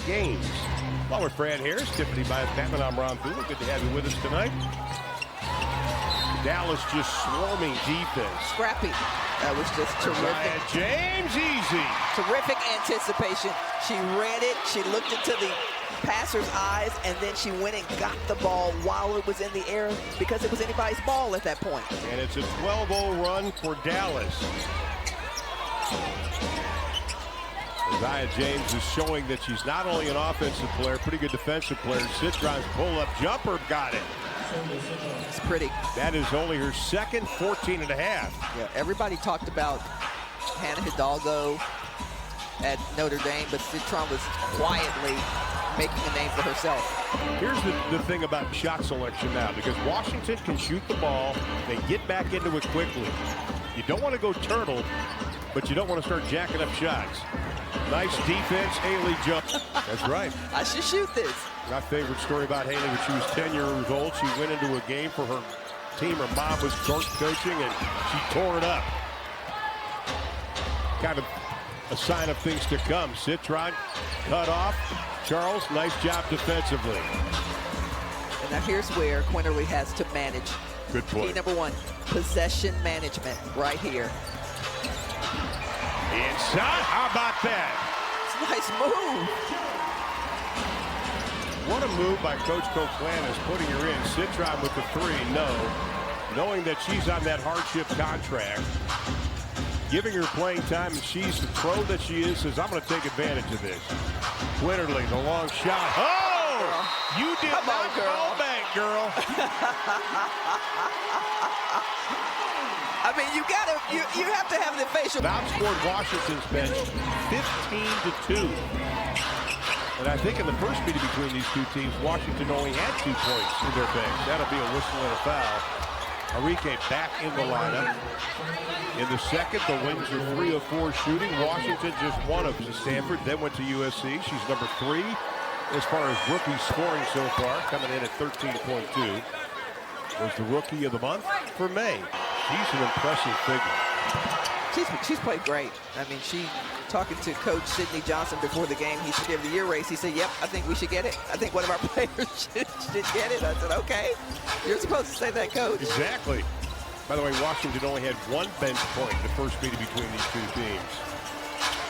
games. Well, we're Fran Harris, Tiffany Batman. I'm Ron Thula. Good to have you with us tonight. Dallas just swarming defense. Scrappy. That was just terrific. James, easy. Terrific anticipation. She read it. She looked into the passer's eyes, and then she went and got the ball while it was in the air because it was anybody's ball at that point. And it's a 12-0 run for Dallas. Isaiah James is showing that she's not only an offensive player, pretty good defensive player. Citron's pull-up jumper got it. It's pretty. That is only her second 14.5. Yeah, everybody talked about Hannah Hidalgo at Notre Dame, but Citron was quietly making a name for herself. Here's the thing about shot selection now, because Washington can shoot the ball, they get back into it quickly. You don't want to go turtle, but you don't want to start jacking up shots. Nice defense, Haley jump. That's right. I should shoot this. My favorite story about Haley, when she was 10 years old, she went into a game for her team. Her mom was coaching, and she tore it up. Kind of a sign of things to come. Citron cut off. Charles, nice job defensively. And now here's where Quinterly has to manage. Good point. Key number one, possession management right here. Inside, how about that? It's a nice move. What a move by Coach Coquanis, putting her in. Citron with the three, no. Knowing that she's on that hardship contract, giving her playing time, and she's the pro that she is, says, I'm going to take advantage of this. Quinterly, the long shot. Oh! You did not call back, girl. I mean, you have to have the facial. Outscored Washington's bench 15-2. And I think in the first meeting between these two teams, Washington only had 2 points in their bench. That'll be a whistle and a foul. Enrique back in the lineup. In the second, the Wings are 3 of 4 shooting. Washington just 1 of to Stanford, then went to USC. She's number 3 as far as rookie scoring so far, coming in at 13.2. Was the rookie of the month for May. She's an impressive figure. She's played great. I mean, talking to Coach Sidney Johnson before the game, he should give the year race. He said, yep, I think we should get it. I think one of our players should get it. I said, okay. You're supposed to say that, Coach. Exactly. By the way, Washington only had 1 bench point the first meeting between these two teams.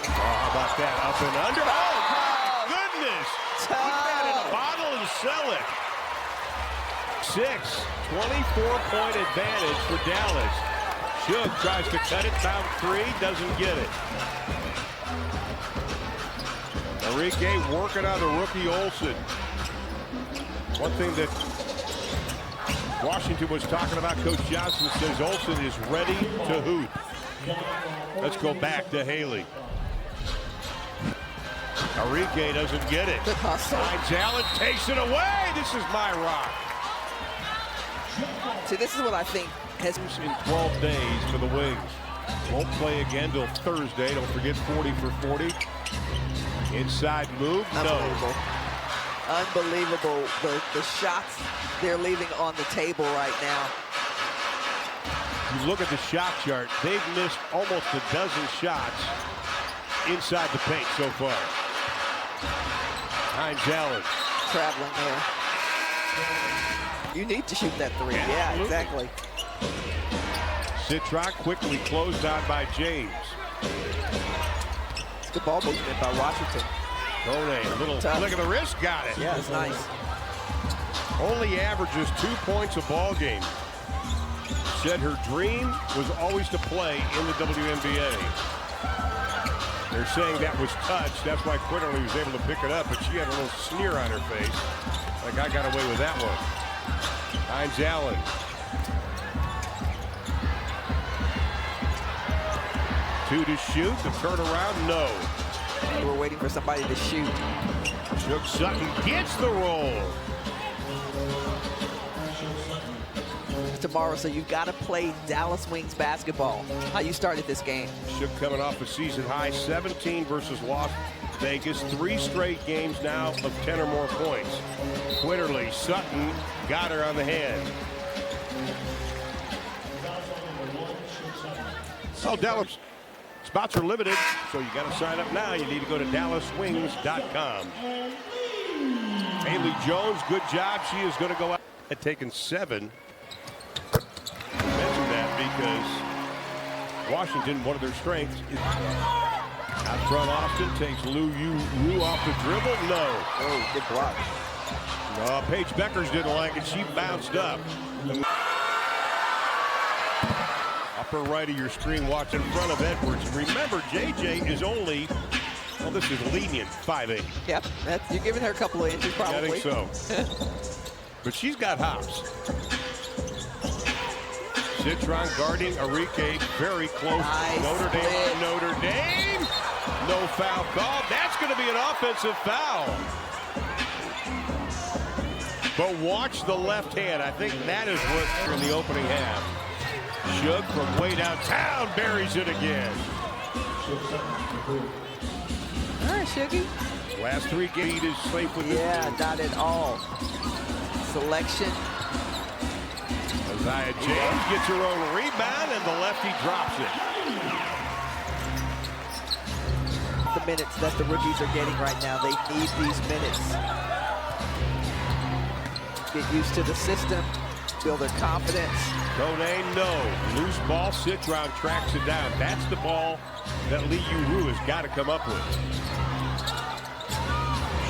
Oh, how about that? Up and under. Oh, my goodness. Put that in a bottle and sell it. 24-point advantage for Dallas. Shug tries to cut it, down 3, doesn't get it. Enrique working on the rookie Olsen. One thing that Washington was talking about, Coach Johnson says Olsen is ready to hoop. Let's go back to Haley. Enrique doesn't get it. Finds Allen, takes it away. This is my rock. See, this is what I think has in 12 days for the Wings. Won't play again till Thursday. Don't forget 40 for 40. Inside move, unbelievable. No. Unbelievable, the shots they're leaving on the table right now. You look at the shot chart, they've missed almost a dozen shots inside the paint so far. Hines Allen. Traveling there. You need to shoot that 3. Yeah, exactly. Citron quickly closed on by James. Good ball movement by Washington. Gone, a little flick of the wrist, got it. Yeah, it's nice. Only averages 2 points a ball game. Said her dream was always to play in the WNBA. They're saying that was touch. That's why Quinterly was able to pick it up, but she had a little sneer on her face. Like, I got away with that one. Hines Allen. Two to shoot. The turnaround, no. We're waiting for somebody to shoot. Shook Sutton gets the roll. Tomorrow, so you've got to play Dallas Wings basketball. How you started this game? Shook coming off a season high 17 versus Las Vegas. 3 straight games now of 10 or more points. Quinterly, Sutton got her on the hand. Oh, Dallas Spots are limited, so you got to sign up now. You need to go to DallasWings.com. Haley Jones, good job. She is going to go out and taken 7. I mentioned that because Washington, one of their strengths is out front. Austin takes Lu Yu off the dribble. No. Oh, good block. No, Paige Beckers didn't like it. She bounced up. Upper right of your screen, watch in front of Edwards. Remember, JJ is only, well, this is lenient, 5'8". Yep, you're giving her a couple of inches, probably. I think so. But she's got hops. Citron guarding Arike, very close. Nice Notre Dame, Notre Dame. No foul called. That's going to be an offensive foul. But watch the left hand. I think that is what in the opening half. Shug from way downtown buries it again. All right, Shuggy. Last 3 games is safe with this. Yeah, not at all. Selection. Isaiah James gets her own rebound, and the lefty drops it. The minutes that the rookies are getting right now, they need these minutes. Get used to the system, build their confidence. Kone, no. Loose ball, Citron tracks it down. That's the ball that Lee Yu-Ru has got to come up with.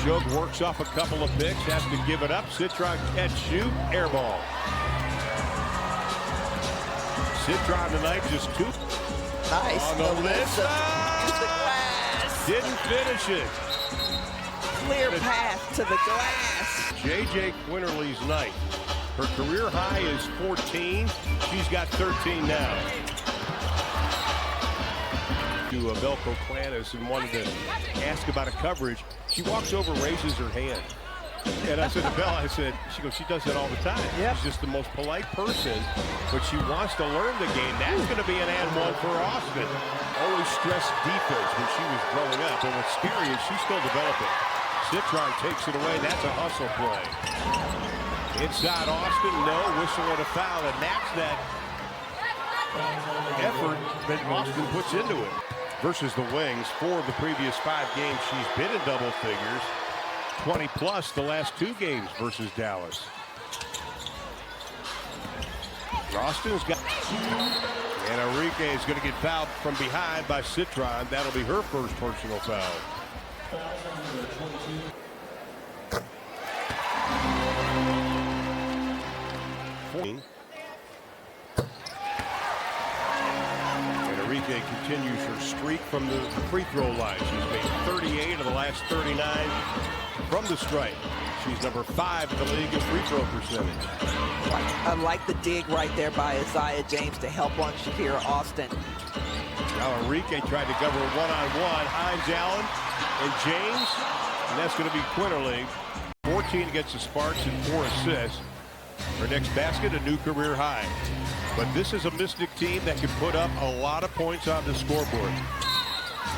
Shug works off a couple of picks, has to give it up. Citron catch, shoot, air ball. Citron tonight just 2. Nice. On the list. To the glass. Didn't finish it. Clear path to the glass. JJ Quinterly's night. Her career high is 14. She's got 13 now. To Velcro Clanis and wanted to ask about a coverage. She walks over, raises her hand. And I said to Belle, she goes, she does that all the time. Yep. She's just the most polite person, but she wants to learn the game. That's going to be an and one for Austin. Always stressed defense when she was growing up. And what's scary is she's still developing. Citron takes it away. That's a hustle play. Inside Austin, no, whistle and a foul, and that's that effort that Austin puts into it. Versus the Wings, 4 of the previous 5 games she's been in double figures. 20 plus the last 2 games versus Dallas. Austin's got, and Arike is going to get fouled from behind by Citron. That'll be her first personal foul. And Arike continues her streak from the free throw line. She's made 38 of the last 39 from the stripe. She's number 5 in the league in free throw percentage. I like the dig right there by Isaiah James to help on Shakira Austin. Now Arike tried to cover a one-on-one. Hines Allen and James, and that's going to be Quinterly. 14 against the Sparks and 4 assists. Her next basket, a new career high. But this is a Mystic team that can put up a lot of points on the scoreboard.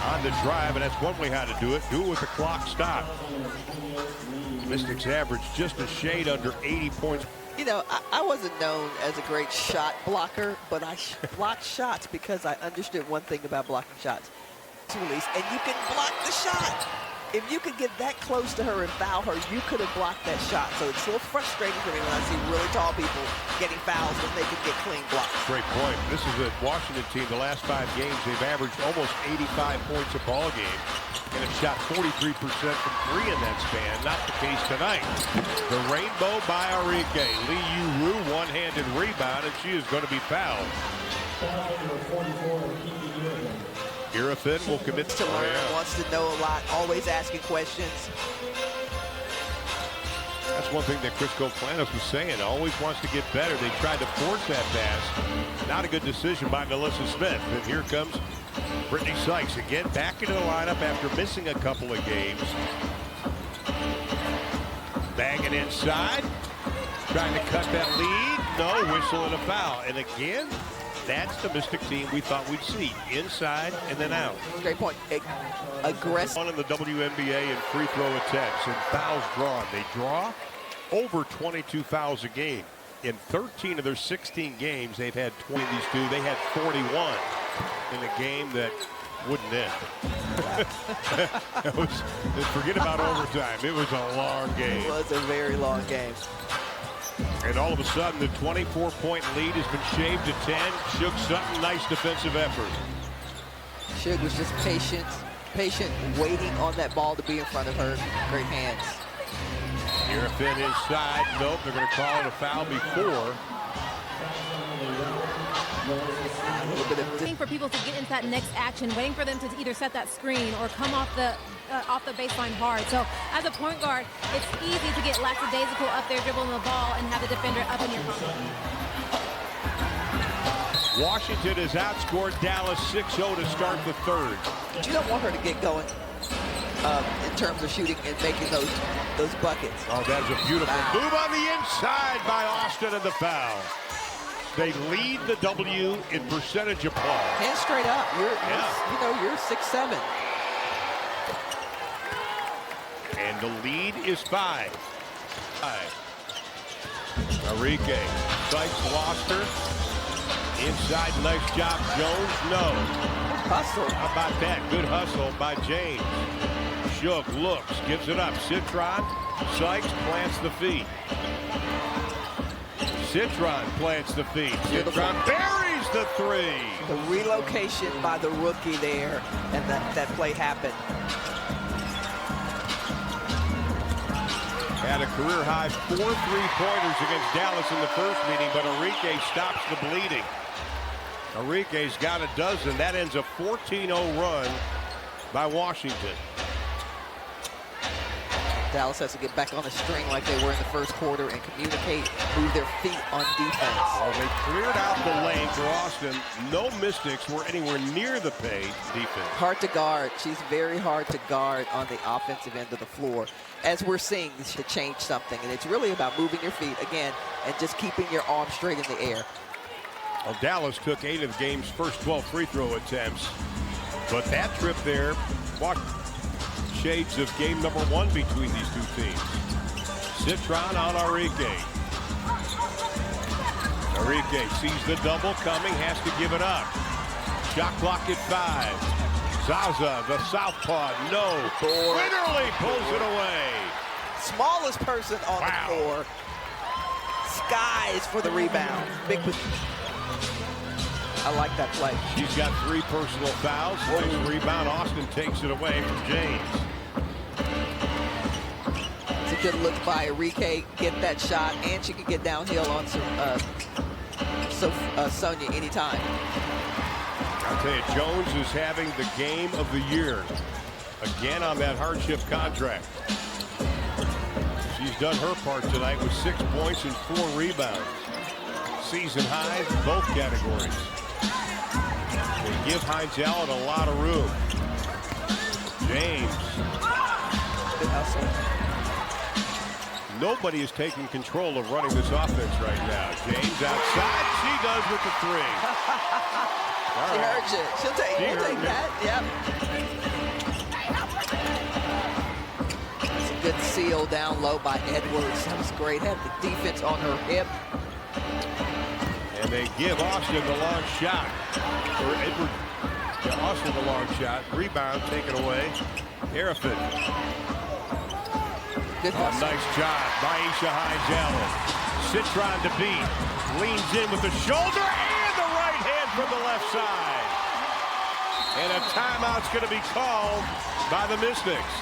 On the drive, and that's one way how to do it. Do it with the clock stopped. Mystics average just a shade under 80 points. You know, I wasn't known as a great shot blocker, but I blocked shots because I understood one thing about blocking shots. Release, and you can block the shot. If you could get that close to her and foul her, you could have blocked that shot. So it's a little frustrating for me when I see really tall people getting fouls when they can get clean blocks. Great point. This is a Washington team. The last 5 games, they've averaged almost 85 points a ball game and have shot 43% from 3 in that span. Not the case tonight. The rainbow by Arike. Lee Yu-Ru, one-handed rebound, and she is going to be fouled. Irafin will commit to learn, wants to know a lot, always asking questions. That's one thing that Chris Clanis was saying. Always wants to get better. They tried to force that pass. Not a good decision by Melissa Smith. And here comes Brittany Sykes again back into the lineup after missing a couple of games. Banging inside. Trying to cut that lead. No, whistle and a foul. And again, that's the Mystic team we thought we'd see. Inside and then out. Great point. Aggressive. One in the WNBA in free throw attempts and fouls drawn. They draw over 22 fouls a game. In 13 of their 16 games, they've had 20 of these 2. They had 41 in a game that wouldn't end. Forget about overtime. It was a long game. It was a very long game. And all of a sudden, the 24-point lead has been shaved to 10. Shug Sutton, nice defensive effort. Shug was just patient, waiting on that ball to be in front of her. Great hands. Irfin inside. Nope, they're going to call it a foul before. Waiting for people to get into that next action, waiting for them to either set that screen or come off the baseline hard. So as a point guard, it's easy to get lackadaisical up there dribbling the ball and have the defender up in your pocket. Washington has outscored Dallas 6-0 to start the third. You don't want her to get going in terms of shooting and making those buckets. Oh, that's a beautiful move on the inside by Austin, and the foul. They lead the W in percentage of play. Hands straight up. You're 6'7". And the lead is 5. Enrique. Sykes lost her. Inside, nice job. Jones, no. Hustle. How about that? Good hustle by James. Shug looks, gives it up. Citron. Sykes plants the feet. Citron plants the feet. Citron buries the three. The relocation by the rookie there, and that play happened. Had a career-high 4 3-pointers against Dallas in the first meeting, but Enrique stops the bleeding. Enrique's got a dozen. That ends a 14-0 run by Washington. Dallas has to get back on the string like they were in the first quarter and communicate, move their feet on defense. Well, they cleared out the lane for Austin. No mystics were anywhere near the paint defense. Hard to guard. She's very hard to guard on the offensive end of the floor. As we're seeing, to change something, and it's really about moving your feet again and just keeping your arms straight in the air. Well, Dallas took 8 of the game's first 12 free throw attempts, but that trip there, watch shades of game number 1 between these two teams. Citron on Enrique. Enrique sees the double coming, has to give it up. Shot clock at 5. Zaza, the southpaw, no. Literally pulls it away. Smallest person on the floor. Skies for the rebound. Big. I like that play. She's got 3 personal fouls. Nice rebound. Austin takes it away from James. It's a good look by Enrique. Get that shot, and she can get downhill on Sonia anytime. I'll tell you, Jones is having the game of the year. Again on that hardship contract. She's done her part tonight with 6 points and 4 rebounds. Season highs in both categories. They give Hines Allen a lot of room. James. Good hustle. Nobody is taking control of running this offense right now. James outside. She does with the 3. She heard you. She'll take that. Yep. It's a good seal down low by Edwards. That was great. Had the defense on her hip. And they give Austin the long shot. Or Edwards. Yeah, Austin the long shot. Rebound taken away. Irfin. Good hustle. Nice job by Aisha Hines-Allen. Citron to beat. Leans in with the shoulder and the right hand from the left side. And a timeout's going to be called by the Mystics.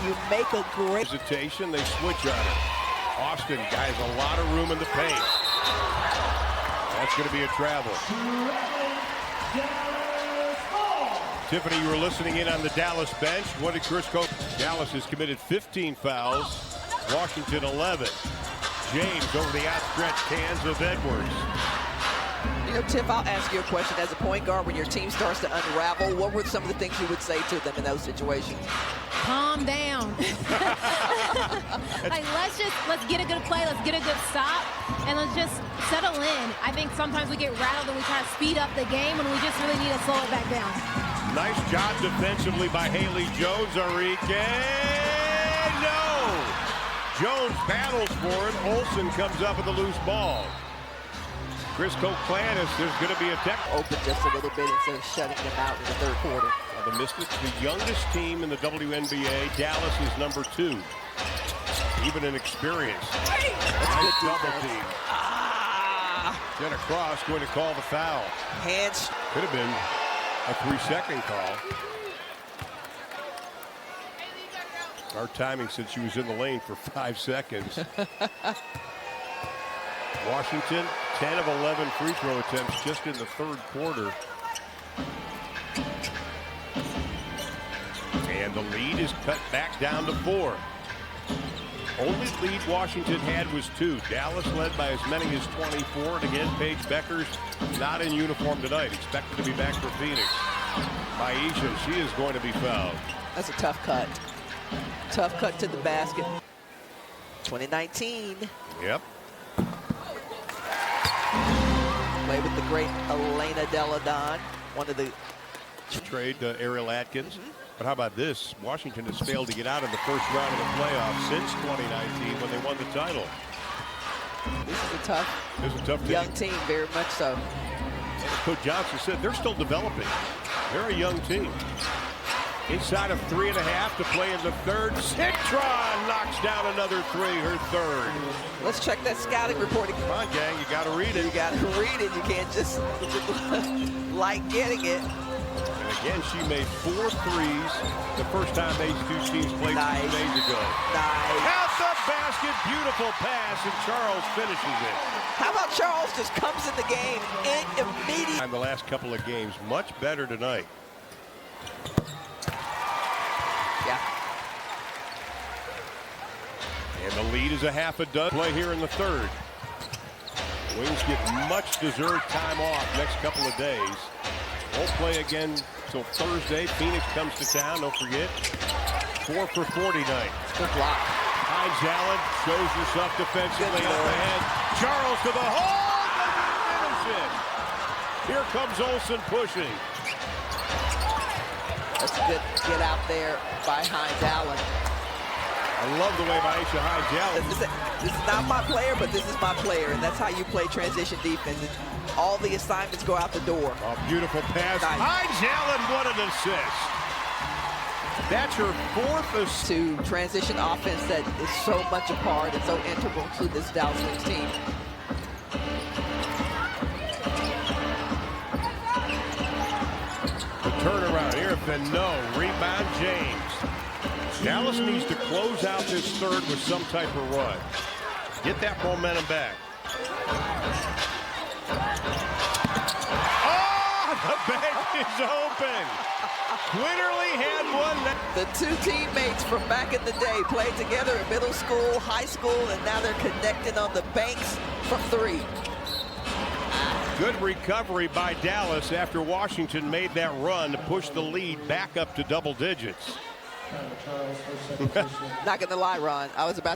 You make a great hesitation. They switch on it. Austin has a lot of room in the paint. That's going to be a travel. Tiffany, you were listening in on the Dallas bench. What did Chris Cope? Dallas has committed 15 fouls. Washington 11. James over the outstretched hands of Edwards. You know, Tiff, I'll ask you a question. As a point guard, when your team starts to unravel, what were some of the things you would say to them in those situations? Calm down. Like, let's get a good play, let's get a good stop, and let's just settle in. I think sometimes we get rattled and we try to speed up the game when we just really need to slow it back down. Nice job defensively by Haley Jones. Enrique, no! Jones battles for it. Olsen comes up with a loose ball. Crisco Clanis, there's going to be a tech. Open just a little bit instead of shutting them out in the third quarter. The Mystics, the youngest team in the WNBA. Dallas is number 2. Even in experience. That's a good double team. Jenna Cross going to call the foul. Hands. Could have been a 3-second call. Our timing said she was in the lane for 5 seconds. Washington, 10 of 11 free throw attempts just in the third quarter. And the lead is cut back down to 4. Only lead Washington had was 2. Dallas led by as many as 24. And again, Paige Beckers not in uniform tonight. Expected to be back for Phoenix. Maisha, she is going to be fouled. That's a tough cut. Tough cut to the basket. 2019. Yep. Play with the great Elena Deladon, one of the trade to Ariel Atkins. But how about this? Washington has failed to get out of the first round of the playoffs since 2019 when they won the title. This is a tough young team, very much so. And as Coach Johnson said, they're still developing. They're a young team. Inside of 3.5 to play in the third. Citron knocks down another 3, her third. Let's check that scouting report. Come on, gang, you got to read it. You got to read it. You can't just like getting it. And again, she made 4 threes the first time these two teams played 2 days ago. Nice. Out the basket, beautiful pass, and Charles finishes it. How about Charles just comes in the game immediately? The last couple of games, much better tonight. Yeah. And the lead is a half a dozen. Play here in the third. Wings get much deserved time off next couple of days. Won't play again till Thursday. Phoenix comes to town, don't forget. 4 for 40 night. Good block. Hines Allen shows herself defensively up ahead. Charles to the hole, doesn't finish it. Here comes Olsen pushing. That's a good get out there by Hines Allen. I love the way Maisha Hines Allen. This is not my player, but this is my player, and that's how you play transition defense. All the assignments go out the door. A beautiful pass. Nice. Hines Allen, what an assist. That's her 4th assist. To transition offense that is so much a part and so integral to this Dallas Wings team. The turnaround here, no. Rebound, James. Dallas needs to close out this third with some type of run. Get that momentum back. Oh, the bench is open. Quinterly had one. The 2 teammates from back in the day played together in middle school, high school, and now they're connecting on the banks from 3. Good recovery by Dallas after Washington made that run to push the lead back up to double digits. Not gonna lie, Ron, I was about to